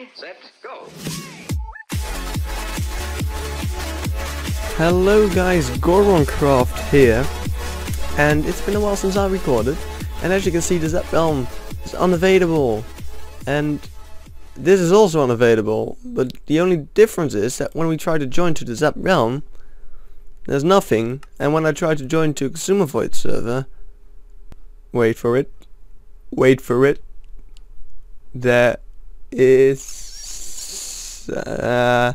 Ready, set, go. Hello guys, Gorgoncraft here, and it's been a while since I recorded, and as you can see the Zappedrealm is unavailable, and this is also unavailable, but the only difference is that when we try to join to the Zappedrealm, there's nothing, and when I try to join to Xisumavoid server, wait for it, there is yeah,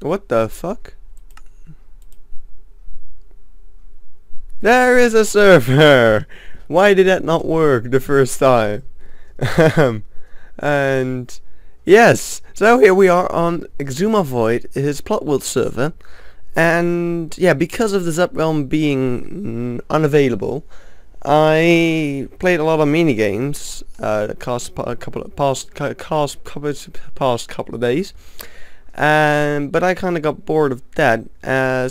what the fuck? There is a server! Why did that not work the first time? And yes, so here we are on Xisumavoid, his plotworld server, and yeah, because of the Zappedrealm being unavailable, I played a lot of mini games past couple of days, but I kind of got bored of that,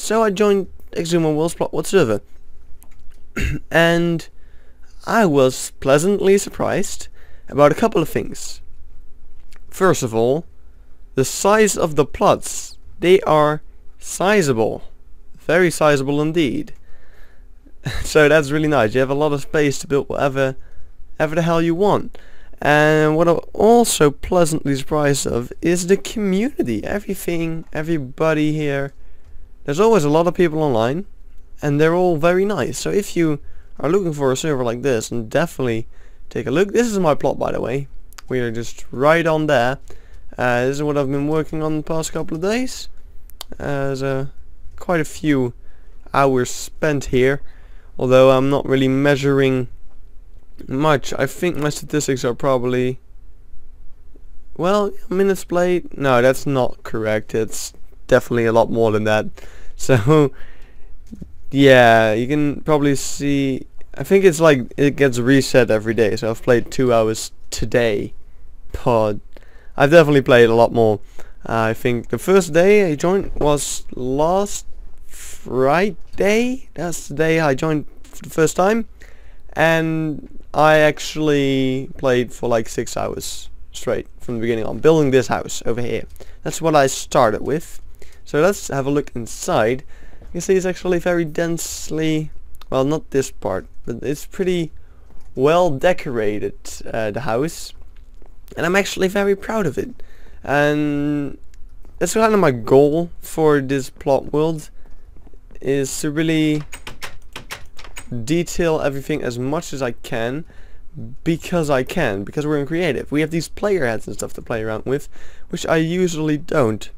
so I joined Xisumavoid's plotworld server, and I was pleasantly surprised about a couple of things. First of all, the size of the plots. They are sizable, very sizable indeed. So that's really nice. You have a lot of space to build whatever the hell you want. And what I'm also pleasantly surprised of is the community. Everybody here. There's always a lot of people online, and they're all very nice. So if you are looking for a server like this, then definitely take a look. This is my plot, by the way. We are just right on there. This is what I've been working on the past couple of days. There's quite a few hours spent here, although I'm not really measuring much. I think my statistics are probably, well, minutes played. No, that's not correct. It's definitely a lot more than that. So yeah, you can probably see, I think it's like it gets reset every day, so I've played 2 hours today, but I've definitely played a lot more. I think the first day I joined was last Friday. That's the day I joined for the first time, and I actually played for like 6 hours straight from the beginning on building this house over here. That's what I started with. So let's have a look inside. You can see it's actually very densely, well, not this part, but it's pretty well decorated, the house, and I'm actually very proud of it. And that's kind of my goal for this plot world, is to really detail everything as much as I can, because we're in creative. We have these player heads and stuff to play around with, which I usually don't.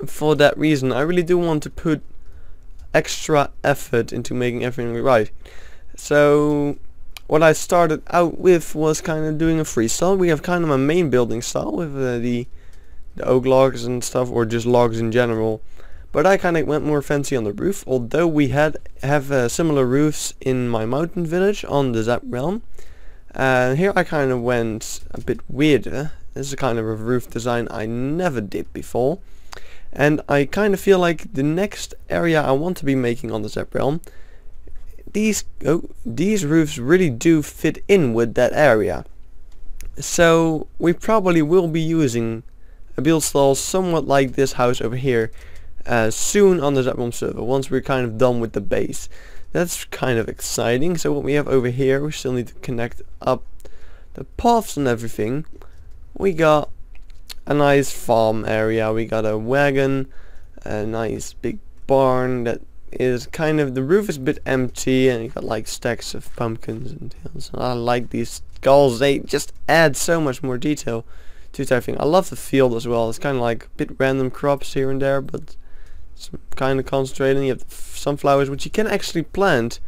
For that reason, I really do want to put extra effort into making everything right. So what I started out with was kind of doing a freestyle. We have kind of a main building style with the oak logs and stuff, or just logs in general. But I kind of went more fancy on the roof, although we have similar roofs in my mountain village on the Zappedrealm. Here I kind of went a bit weirder. This is a kind of a roof design I never did before. And I kind of feel like the next area I want to be making on the Zappedrealm, these roofs really do fit in with that area. So we probably will be using a build style somewhat like this house over here soon on the Zappedrealm server, once we're kind of done with the base. That's kind of exciting. So what we have over here, we still need to connect up the paths and everything. We got a nice farm area, we got a wagon, a nice big barn that is kind of, the roof is a bit empty, and you got like stacks of pumpkins and tails. I like these skulls, they just add so much more detail to everything. I love the field as well. It's kind of like a bit random crops here and there, but it's kind of concentrating. You have the sunflowers, which you can actually plant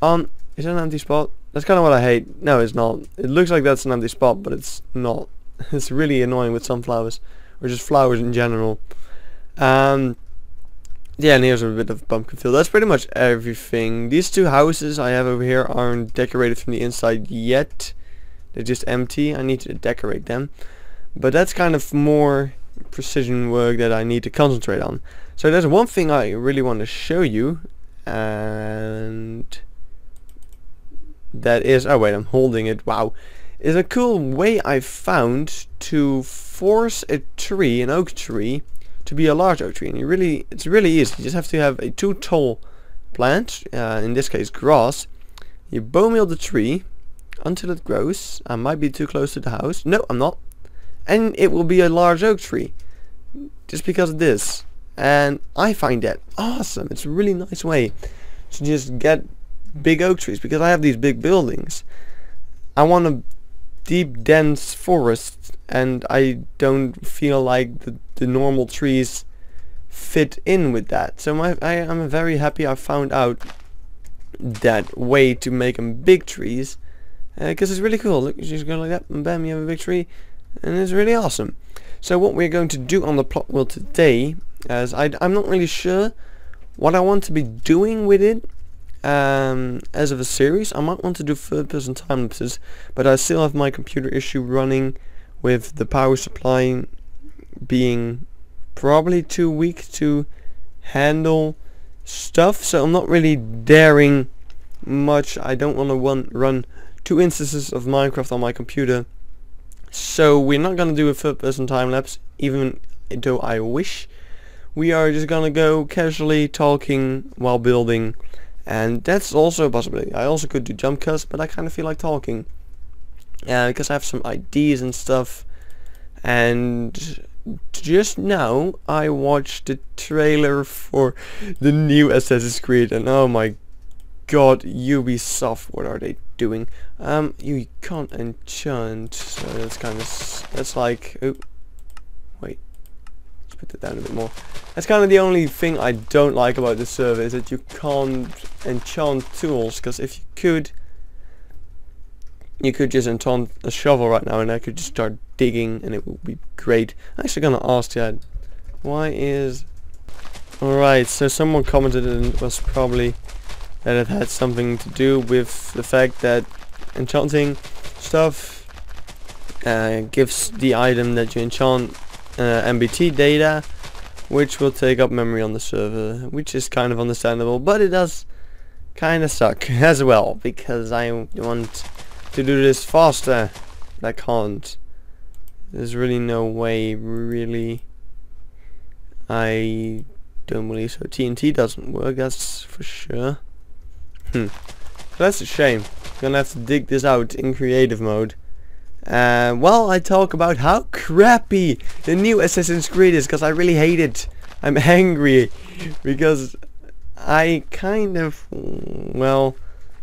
on, is that an empty spot? That's kind of what I hate. No, it's not. It looks like that's an empty spot, but it's not. It's really annoying with sunflowers, or just flowers in general. Yeah, and here's a bit of pumpkin field. That's pretty much everything. These two houses I have over here aren't decorated from the inside yet. They're just empty. I need to decorate them. But that's kind of more precision work that I need to concentrate on. So there's one thing I really want to show you, and that is, oh wait, I'm holding it, wow, is a cool way I found to force a tree, an oak tree, to be a large oak tree. And it's really easy. You just have to have a too tall plant, in this case grass. You bone meal the tree until it grows. I might be too close to the house. No, I'm not. And it will be a large oak tree, just because of this. And I find that awesome. It's a really nice way to just get big oak trees, because I have these big buildings. I want a deep dense forest, and I don't feel like the normal trees fit in with that. So I'm very happy I found out that way to make them big trees, because it's really cool. Look, you just go like that and bam, you have a big tree, and it's really awesome. So what we're going to do on the plot world today, as I'm not really sure what I want to be doing with it as of a series. I might want to do third-person time lapses, but I still have my computer issue running with the power supply being probably too weak to handle stuff, so I'm not really daring much. I don't want to run 2 instances of Minecraft on my computer, so we're not gonna do a third-person time lapse, even though I wish. We are just gonna go casually talking while building, and that's also a possibility. I also could do jump cuts, but I kind of feel like talking, because I have some ideas and stuff. And just now I watched the trailer for the new Assassin's Creed, and oh my god, Ubisoft, what are they doing? You can't enchant, so that's like, oh wait, let's put that down a bit more. That's kind of the only thing I don't like about this server, is that you can't enchant tools, because if you could just enchant a shovel right now and I could just start digging and it would be great. I'm actually gonna ask that. Why is... Alright, so someone commented, and it was probably that it had something to do with the fact that enchanting stuff gives the item that you enchant MBT data, which will take up memory on the server, which is kind of understandable, but it does kind of suck as well, because I want to do this faster, but I can't. There's really no way, really. I don't believe so. TNT doesn't work, that's for sure. That's a shame. I'm gonna have to dig this out in creative mode. Well, I talk about how crappy the new Assassin's Creed is, because I really hate it. I'm angry because I kind of, well,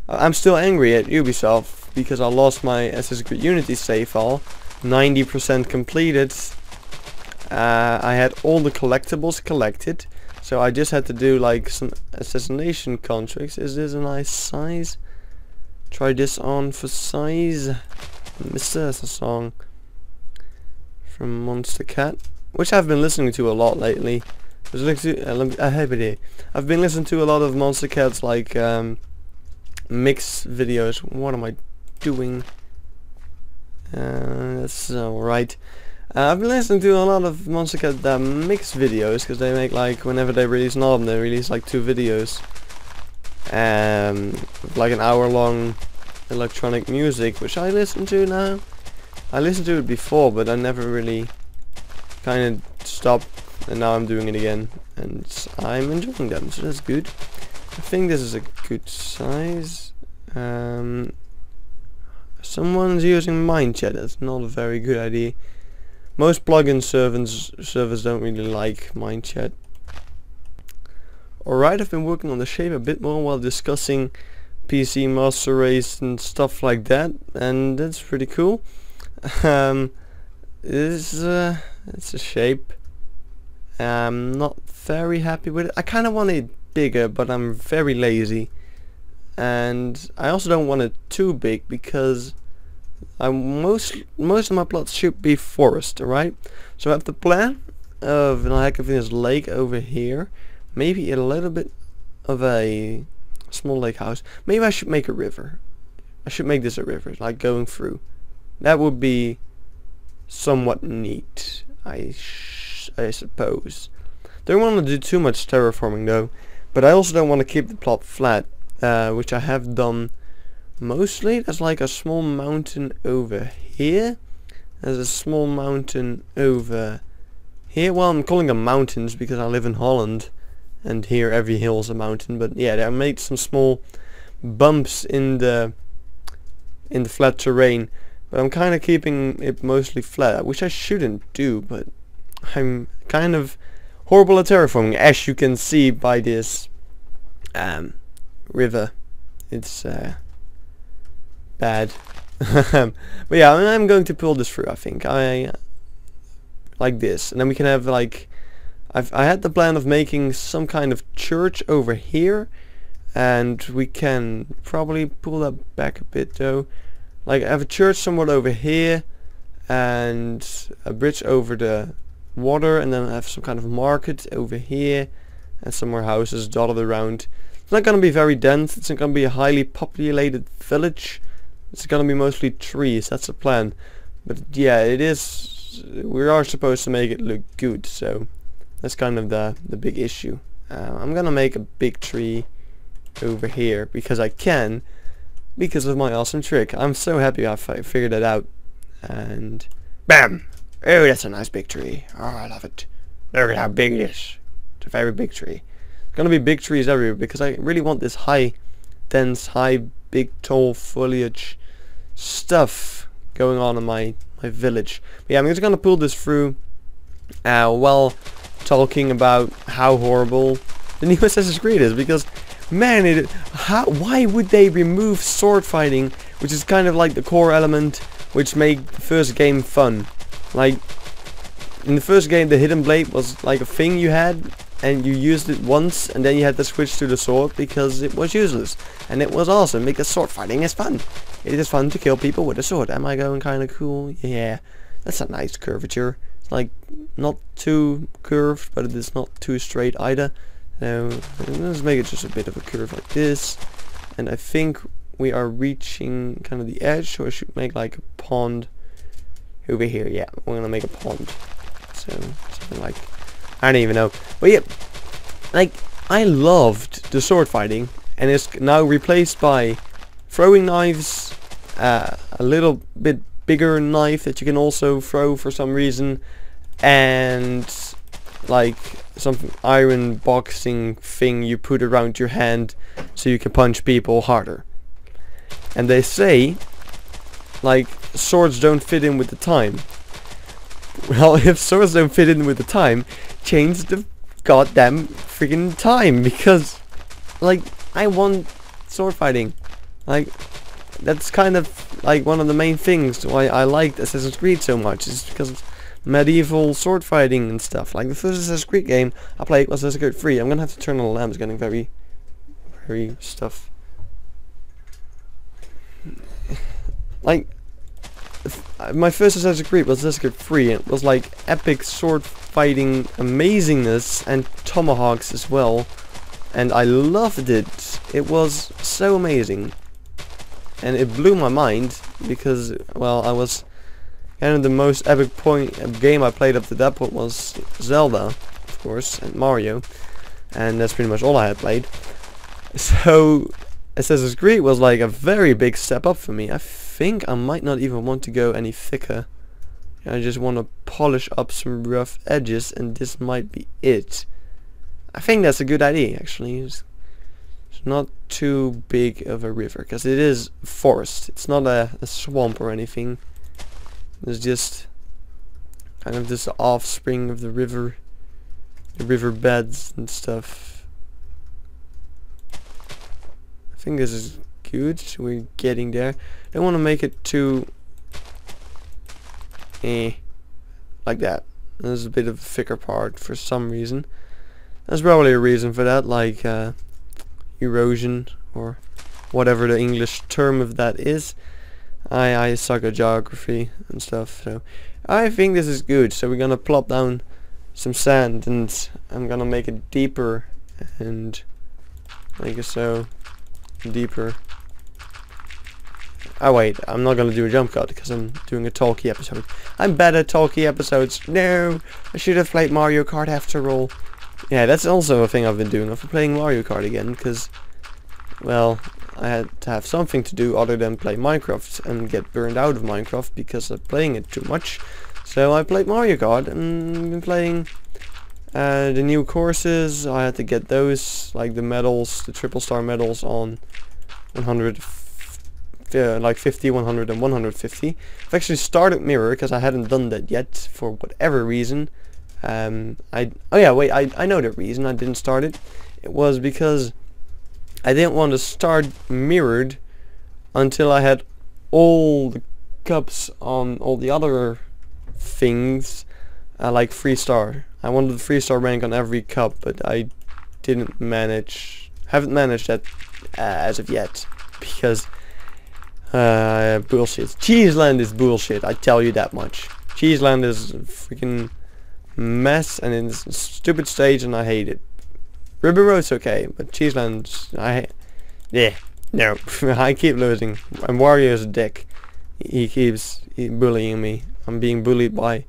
I'm still angry at Ubisoft because I lost my Assassin's Creed Unity save file, 90% completed. I had all the collectibles collected, so I just had to do like some assassination contracts. Is this a nice size? Try this on for size. Mr. That's a song from Monster Cat, which I've been listening to a lot lately. I've been listening to a lot of Monster Cat's like mix videos. What am I doing? That's alright. I've been listening to a lot of Monster Cat mix videos, because they make like, whenever they release an album, they release like 2 videos. Like an hour-long electronic music, which I listen to now. I listened to it before, but I never really kind of stopped, and now I'm doing it again, and I'm enjoying them, so that's good. I think this is a good size. Someone's using Mindchat. That's not a very good idea. Most plugin servers don't really like Mindchat. Alright, I've been working on the shape a bit more while discussing PC master race and stuff like that, and that's pretty cool. It's a shape. I'm not very happy with it. I kind of want it bigger, but I'm very lazy, and I also don't want it too big, because most of my plots should be forest, alright? So I have the plan of like this lake over here, maybe a little bit of a small lake house. Maybe I should make a river. I should make this a river, like going through. That would be somewhat neat, I suppose. Don't want to do too much terraforming though, but I also don't want to keep the plot flat, which I have done mostly. There's like a small mountain over here. There's a small mountain over here. Well, I'm calling them mountains because I live in Holland, and here every hill is a mountain. But yeah, I made some small bumps in the flat terrain, but I'm kind of keeping it mostly flat, which I shouldn't do, but I'm kind of horrible at terraforming, as you can see by this river. It's bad. But yeah, I'm going to pull this through. I think like this, and then we can have like I had the plan of making some kind of church over here, and we can probably pull that back a bit though. Like I have a church somewhat over here, and a bridge over the water, and then I have some kind of market over here, and some more houses dotted around. It's not going to be very dense. It's not going to be a highly populated village. It's going to be mostly trees. That's the plan. But yeah, it is. We are supposed to make it look good, so that's kind of the big issue. I'm going to make a big tree over here because I can, because of my awesome trick. I'm so happy I figured it out. And bam! Oh, that's a nice big tree. Oh, I love it. Look at how big it is. It's a very big tree. It's gonna be big trees everywhere because I really want this high, dense, big, tall foliage stuff going on in my village. But yeah, I'm just gonna pull this through while talking about how horrible the new Assassin's Creed is, because man, why would they remove sword fighting, which is kind of like the core element which made the first game fun? Like, in the first game the hidden blade was like a thing you had, and you used it once, and then you had to switch to the sword because it was useless. And it was awesome because sword fighting is fun. It is fun to kill people with a sword. Am I going kind of cool? Yeah, that's a nice curvature. It's like not too curved, but it is not too straight either. So let's make it just a bit of a curve like this. And I think we are reaching kind of the edge, so I should make like a pond over here. Yeah, we're gonna make a pond. So something like, I don't even know. But yeah, like I loved the sword fighting, and it's now replaced by throwing knives, a little bit bigger knife that you can also throw for some reason, and like some iron boxing thing you put around your hand so you can punch people harder. And they say like swords don't fit in with the time. Well, if swords don't fit in with the time, change the goddamn freaking time, because like I want sword fighting. Like that's kind of like one of the main things why I liked Assassin's Creed so much, is because of medieval sword fighting and stuff. Like the first Assassin's Creed game I played was Assassin's Creed 3. I'm gonna have to turn on the lamp. It's getting very stuff. Like my first Assassin's Creed was Assassin's Creed 3, and it was like epic sword fighting amazingness and tomahawks as well, and I loved it. It was so amazing, and it blew my mind because, well, I was kind of the most epic game I played up to that point was Zelda, of course, and Mario, and that's pretty much all I had played. So Assassin's Creed was like a very big step up for me. I think I might not even want to go any thicker. I just want to polish up some rough edges, and this might be it. I think that's a good idea, actually. It's not too big of a river, because it is forest. It's not a swamp or anything. It's just kind of just the offspring of the river, the river beds and stuff. I think this is good. We're getting there. I don't want to make it too like that. There's a bit of a thicker part for some reason. There's probably a reason for that, like erosion or whatever the English term of that is. I suck at geography and stuff, so I think this is good. So we're gonna plop down some sand, and I'm gonna make it deeper, and make it so deeper. Oh wait, I'm not gonna do a jump cut because I'm doing a talky episode. I'm bad at talky episodes. No, I should have played Mario Kart after all. Yeah, that's also a thing I've been doing. I've been playing Mario Kart again because, well, I had to have something to do other than play Minecraft and get burned out of Minecraft because of playing it too much. So I played Mario Kart and been playing the new courses. I had to get those, like the medals, the triple star medals on 100, like 50, 100 and 150. I've actually started Mirror because I hadn't done that yet for whatever reason. Oh yeah, wait, I know the reason I didn't start it. It was because I didn't want to start Mirrored until I had all the cups on all the other things, like 3-star. I wanted the 3-star rank on every cup, but I haven't managed that as of yet, because bullshit. Cheeseland is bullshit, I tell you that much. Cheeseland is a freaking mess, and it's a stupid stage, and I hate it. Ruby Road's okay, but Cheeseland, no, I keep losing. And Wario's a dick. He keeps bullying me. I'm being bullied by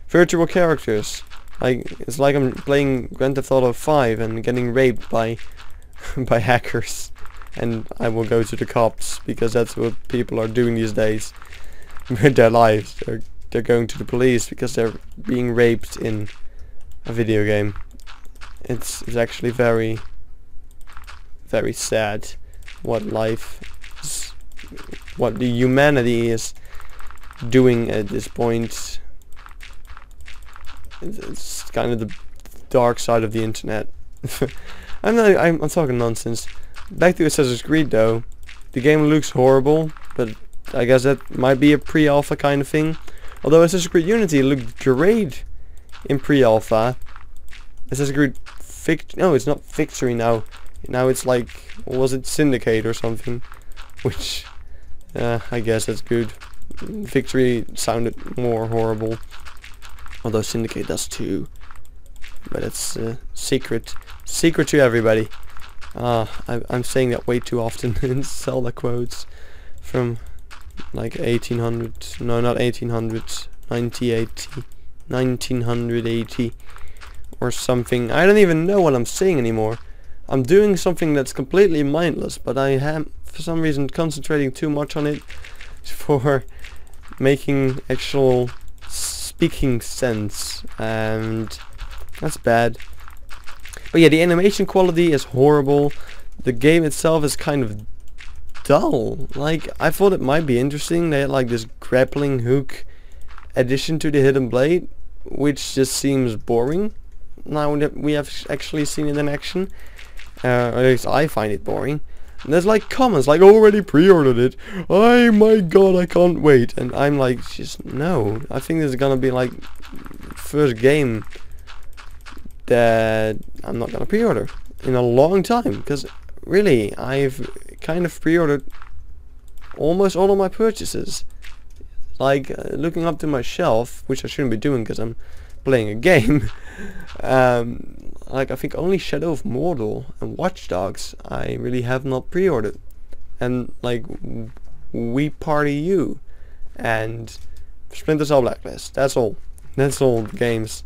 virtual characters. Like, it's like I'm playing Grand Theft Auto 5 and getting raped by by hackers. And I will go to the cops, because that's what people are doing these days with their lives. They're going to the police because they're being raped in a video game. It's actually very, very sad what life is, what the humanity is doing at this point. It's kind of the dark side of the internet. I'm talking nonsense. Back to Assassin's Creed though. The game looks horrible, but I guess that might be a pre-alpha kind of thing. Although Assassin's Creed Unity looked great in pre-alpha. Assassin's Creed no, it's not Victory now. Now it's like, what was it, Syndicate or something? Which, I guess that's good. Victory sounded more horrible. Although Syndicate does too. But it's secret to everybody. I'm saying that way too often in Zelda quotes from like 1800, no, not 1800s, 1980 or something. I don't even know what I'm saying anymore. I'm doing something that's completely mindless, but I am for some reason concentrating too much on it for making actual speaking sense, and that's bad. But yeah, the animation quality is horrible. The game itself is kind of dull. Like, I thought it might be interesting. They had like this grappling hook addition to the hidden blade, which just seems boring now that we have actually seen it in action. Or at least I find it boring. And there's like comments like, already pre-ordered it, oh my god, I can't wait. And I'm like, just no. I think this is gonna be like first game that I'm not gonna pre-order in a long time, because really I've kind of pre-ordered almost all of my purchases. Like looking up to my shelf, which I shouldn't be doing because I'm playing a game. Like I think only Shadow of Mordor and Watch Dogs I really have not pre-ordered, and like We Party You and Splinter Cell Blacklist. That's all the games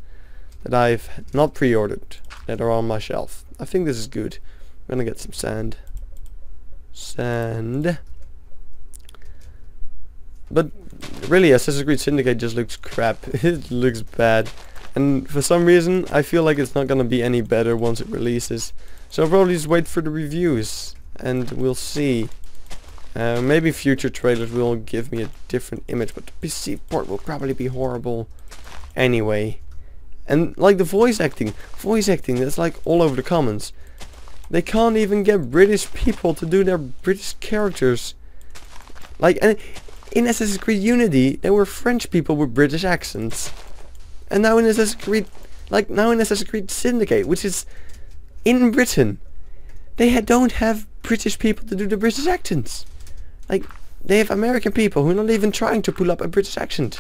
that I've not pre-ordered that are on my shelf. I think this is good. I'm gonna get some sand. But really, Assassin's Creed Syndicate just looks crap. It looks bad. And for some reason, I feel like it's not gonna be any better once it releases. So I'll probably just wait for the reviews, and we'll see. Maybe future trailers will give me a different image, but the PC port will probably be horrible anyway. And like the voice acting, that's like all over the comments. They can't even get British people to do their British characters. Like, and in Assassin's Creed Unity, there were French people with British accents. And now in Assassin's Creed, Syndicate, which is in Britain, they don't have British people to do the British accents. Like, they have American people who are not even trying to pull up a British accent.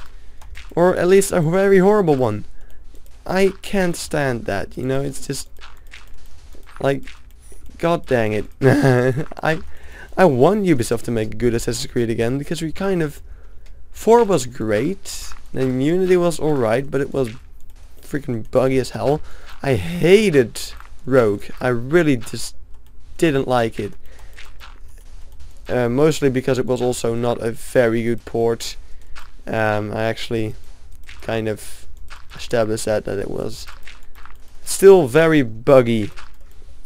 Or at least a very horrible one. I can't stand that, you know, it's just like, god dang it. I want Ubisoft to make good Assassin's Creed again, because we kind of, 4 was great, and Unity was alright, but it was freaking buggy as hell. I hated Rogue. I really just didn't like it. mostly because it was also not a very good port. I actually kind of established that it was still very buggy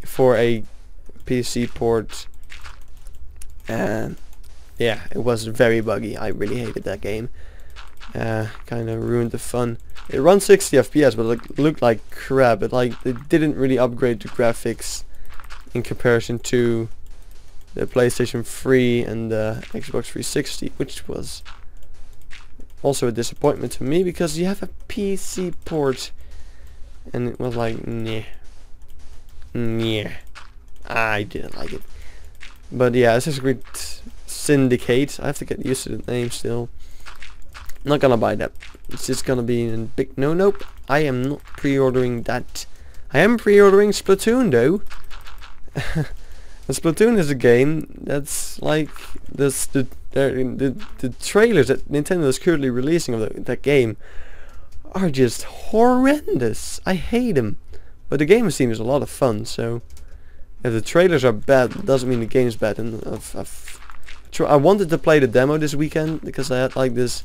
for a PC port. And yeah, it was very buggy. I really hated that game. Kind of ruined the fun. It runs 60 FPS, but it looked like crap. It didn't really upgrade the graphics in comparison to the PlayStation 3 and the Xbox 360, which was also a disappointment to me because you have a PC port, and it was like, nah, I didn't like it. But yeah, Assassin's Creed Syndicate. I have to get used to the name still. Not gonna buy that. It's just gonna be a big no. Nope. I am not pre-ordering that. I am pre-ordering Splatoon though. And Splatoon is a game that's like this. The trailers that Nintendo is currently releasing of that game are just horrendous. I hate them. But the game seems a lot of fun. So if the trailers are bad, doesn't mean the game's bad. And I wanted to play the demo this weekend because I had like this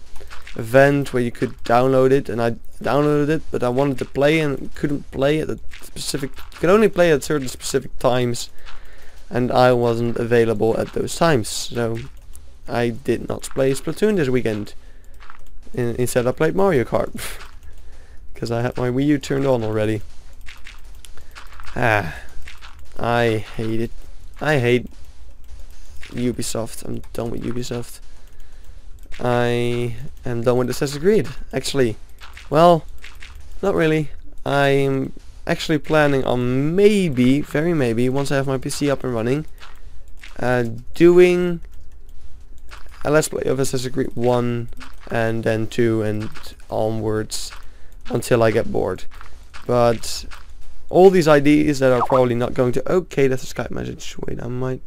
event where you could download it, and I downloaded it, but I wanted to play and couldn't play at a specific. You could only play at certain specific times, and I wasn't available at those times, so I did not play Splatoon this weekend. Instead, I played Mario Kart because I had my Wii U turned on already. I hate it. I hate Ubisoft. I'm done with Ubisoft. I am done with Assassin's Creed, actually. Well, not really. I'm actually planning on maybe, very maybe, once I have my PC up and running, doing a Let's Play of Assassin's Creed 1 and then 2 and onwards until I get bored. But all these ideas that are probably not going to... Okay, that's a Skype message. Wait, I might...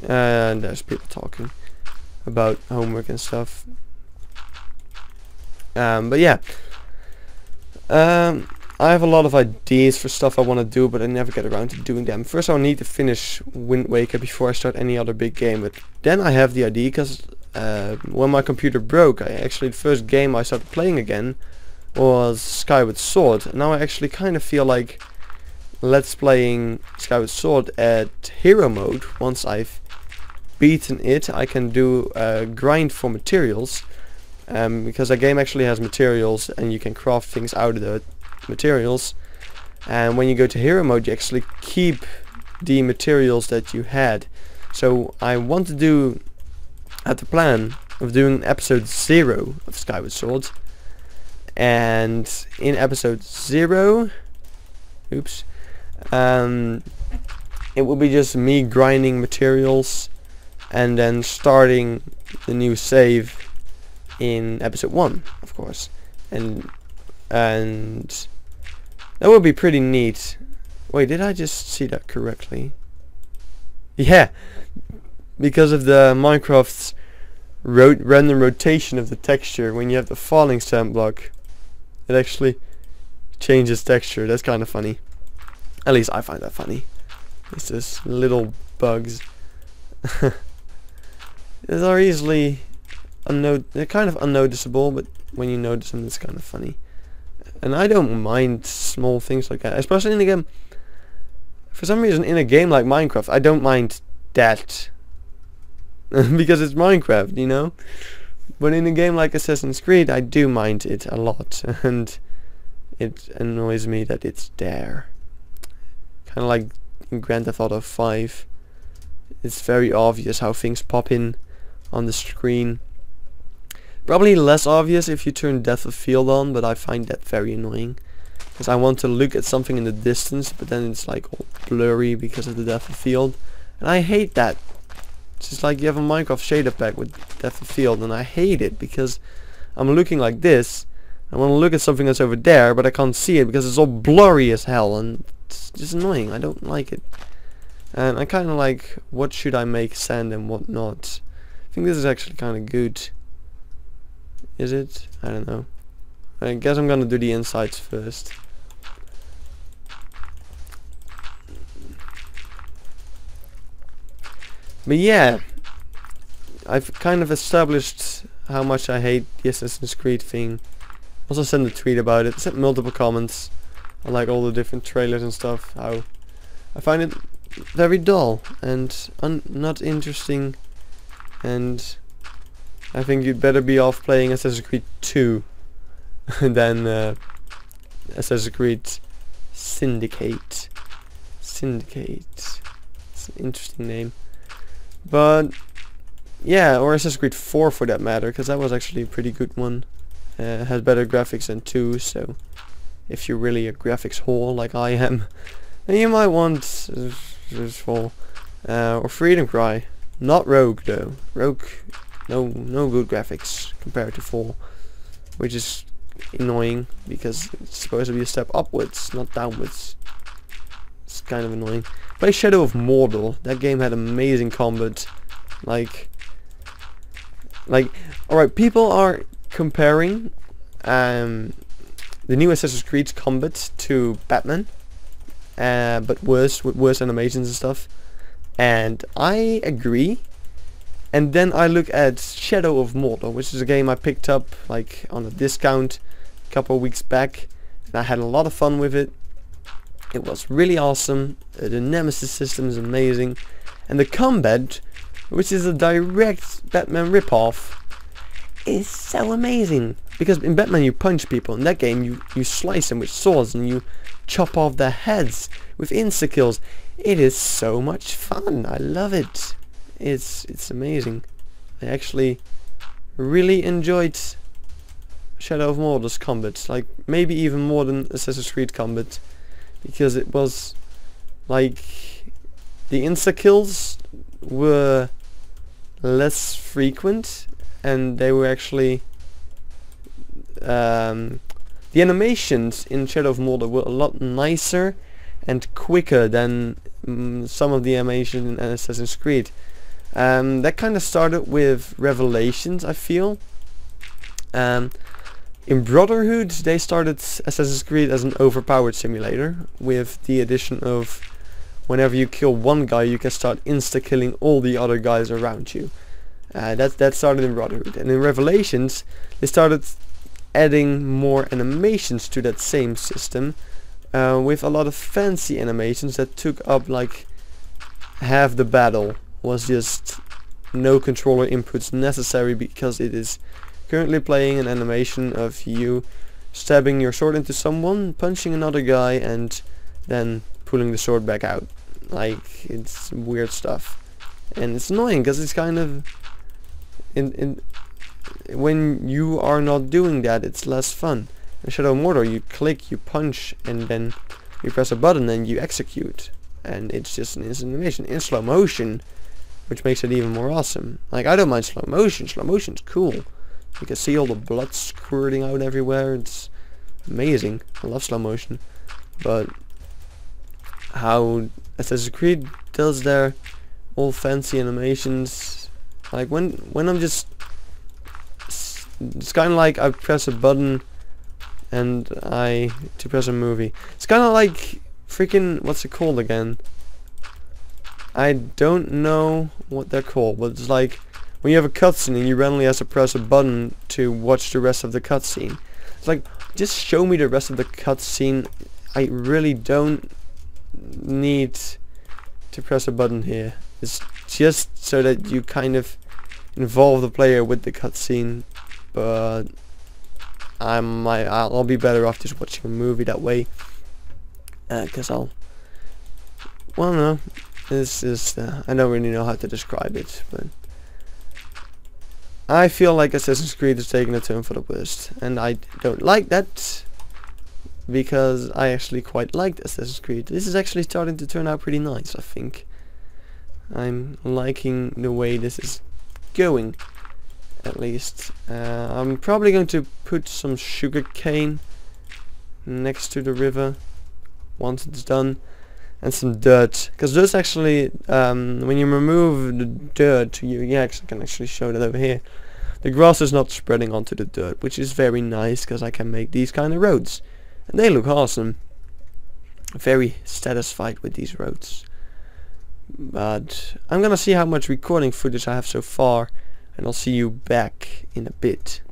And there's people talking about homework and stuff. But yeah, I have a lot of ideas for stuff I want to do, but I never get around to doing them. First I'll need to finish Wind Waker before I start any other big game, but then I have the idea, because when my computer broke, the first game I started playing again was Skyward Sword. Now I actually kind of feel like let's playing Skyward Sword at hero mode. Once I've beaten it, I can do a grind for materials, because that game actually has materials and you can craft things out of the materials, and when you go to hero mode you actually keep the materials that you had. So I want to do, at the plan of doing episode 0 of Skyward Sword, and in episode 0, oops, it will be just me grinding materials and then starting the new save in episode 1, of course, and that would be pretty neat. Wait, did I just see that correctly? Yeah, because of the Minecraft's random rotation of the texture, when you have the falling stamp block, it actually changes texture. That's kind of funny. At least I find that funny. It's just little bugs. They're easily they're kind of unnoticeable, but when you notice them, it's kind of funny. And I don't mind small things like that, especially in a game. For some reason, in a game like Minecraft, I don't mind that. Because it's Minecraft, you know? But in a game like Assassin's Creed, I do mind it a lot. And it annoys me that it's there. Kind of like in Grand Theft Auto 5. It's very obvious how things pop in on the screen. Probably less obvious if you turn depth of field on, but I find that very annoying. Because I want to look at something in the distance, but then it's like all blurry because of the depth of field. And I hate that. It's just like you have a Minecraft shader pack with depth of field, and I hate it because I'm looking like this. I want to look at something that's over there, but I can't see it because it's all blurry as hell, and it's just annoying. I don't like it. And I kind of like, what should I make sand and what not. I think this is actually kind of good. Is it? I don't know. I guess I'm gonna do the insides first. But yeah, I've kind of established how much I hate the Assassin's Creed thing. Also sent a tweet about it, sent multiple comments on like all the different trailers and stuff, how I find it very dull and not interesting, and I think you'd better be off playing Assassin's Creed 2 than Assassin's Creed Syndicate. Syndicate. It's an interesting name. But yeah, or Assassin's Creed 4 for that matter, because that was actually a pretty good one. Has better graphics than 2, so if you're really a graphics whore like I am, then you might want 4. Or Freedom Cry. Not Rogue though. Rogue, no good graphics compared to 4, which is annoying because it's supposed to be a step upwards, not downwards. It's kind of annoying. Play Shadow of Mordor. That game had amazing combat. Like, alright, people are comparing the new Assassin's Creed's combat to Batman, but worse, with worse animations and stuff. And I agree. And then I look at Shadow of Mordor, which is a game I picked up like on a discount a couple of weeks back, and I had a lot of fun with it. It was really awesome. The Nemesis system is amazing, and the combat, which is a direct Batman ripoff, is so amazing. Because in Batman you punch people, in that game you slice them with swords and you chop off their heads with insta-kills. It is so much fun. I love it. It's amazing. I actually really enjoyed Shadow of Mordor's combat, like maybe even more than Assassin's Creed combat, because it was like the insta-kills were less frequent, and they were actually the animations in Shadow of Mordor were a lot nicer and quicker than some of the animation in Assassin's Creed. That kind of started with Revelations, I feel. In Brotherhood they started Assassin's Creed as an overpowered simulator, with the addition of whenever you kill one guy you can start insta-killing all the other guys around you. That started in Brotherhood, and in Revelations they started adding more animations to that same system, with a lot of fancy animations that took up like half the battle. Was just no controller inputs necessary, because it is currently playing an animation of you stabbing your sword into someone, punching another guy, and then pulling the sword back out. Like, it's weird stuff, and it's annoying because it's kind of when you are not doing that, it's less fun. In Shadow of Mordor you click, you punch, and then you press a button and you execute, and it's just an instant animation in slow motion, which makes it even more awesome. Like, I don't mind slow motion. Slow motion's cool. You can see all the blood squirting out everywhere. It's amazing. I love slow motion. But how Assassin's Creed does their all fancy animations, like when I'm just, it's kind of like I press a button and to press a movie. It's kind of like freaking, what's it called again? I don't know what they're called, but it's like when you have a cutscene and you randomly have to press a button to watch the rest of the cutscene. It's like, just show me the rest of the cutscene. I really don't need to press a button here. It's just so that you kind of involve the player with the cutscene, but I'll be better off just watching a movie that way, because well, no. This is, I don't really know how to describe it, but I feel like Assassin's Creed is taking a turn for the worst, and I don't like that, because I actually quite liked Assassin's Creed. This is actually starting to turn out pretty nice, I think. I'm liking the way this is going, at least. I'm probably going to put some sugarcane next to the river once it's done, and some dirt, because there's actually, when you remove the dirt, I can actually show that over here. The grass is not spreading onto the dirt, which is very nice, because I can make these kind of roads, and they look awesome. Very satisfied with these roads. But I'm gonna see how much recording footage I have so far, and I'll see you back in a bit.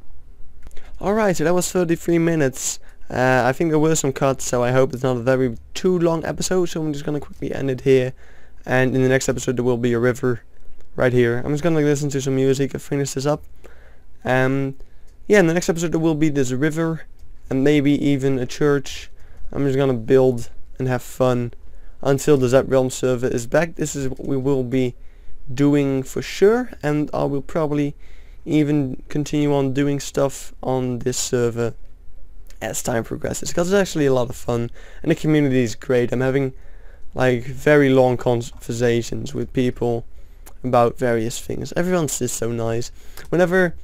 Alright, so that was 33 minutes. I think there were some cuts, so I hope it's not a very too long episode, so I'm just gonna quickly end it here. And in the next episode there will be a river right here. I'm just gonna listen to some music and finish this up. Yeah, in the next episode there will be this river, and maybe even a church. I'm just gonna build and have fun until the Zappedrealm server is back. This is what we will be doing for sure, and I will probably even continue on doing stuff on this server as time progresses, because it's actually a lot of fun and the community is great. I'm having like very long conversations with people about various things. Everyone's just so nice. Whenever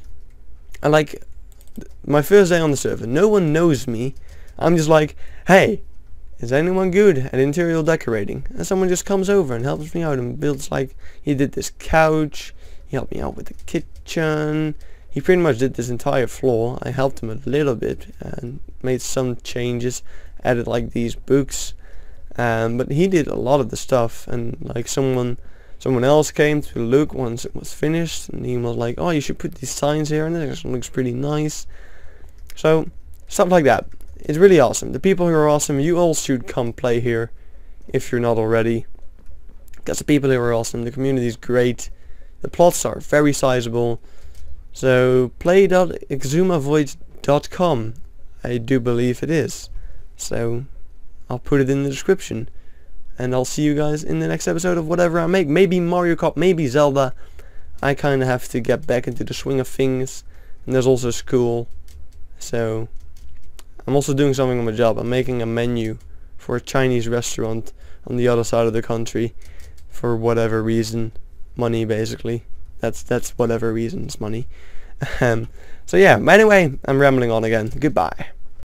I like my first day on the server, no one knows me. I'm just like, hey, is anyone good at interior decorating? And someone just comes over and helps me out and builds, like, he did this couch, he helped me out with the kitchen, he pretty much did this entire floor. I helped him a little bit and made some changes, added like these books, but he did a lot of the stuff. And like someone else came to look once it was finished, and he was like, oh, you should put these signs here, and it looks pretty nice. So stuff like that. It's really awesome. The people here are awesome. You all should come play here if you're not already, because the people here are awesome. The community is great. The plots are very sizable. So play.xisumavoid.com, I do believe it is. So I'll put it in the description, and I'll see you guys in the next episode of whatever I make. Maybe Mario Kart, maybe Zelda. I kind of have to get back into the swing of things, and there's also school. So I'm also doing something on my job. I'm making a menu for a Chinese restaurant on the other side of the country for whatever reason. Money, basically. That's whatever reason, it's money. So yeah, anyway, I'm rambling on again. Goodbye.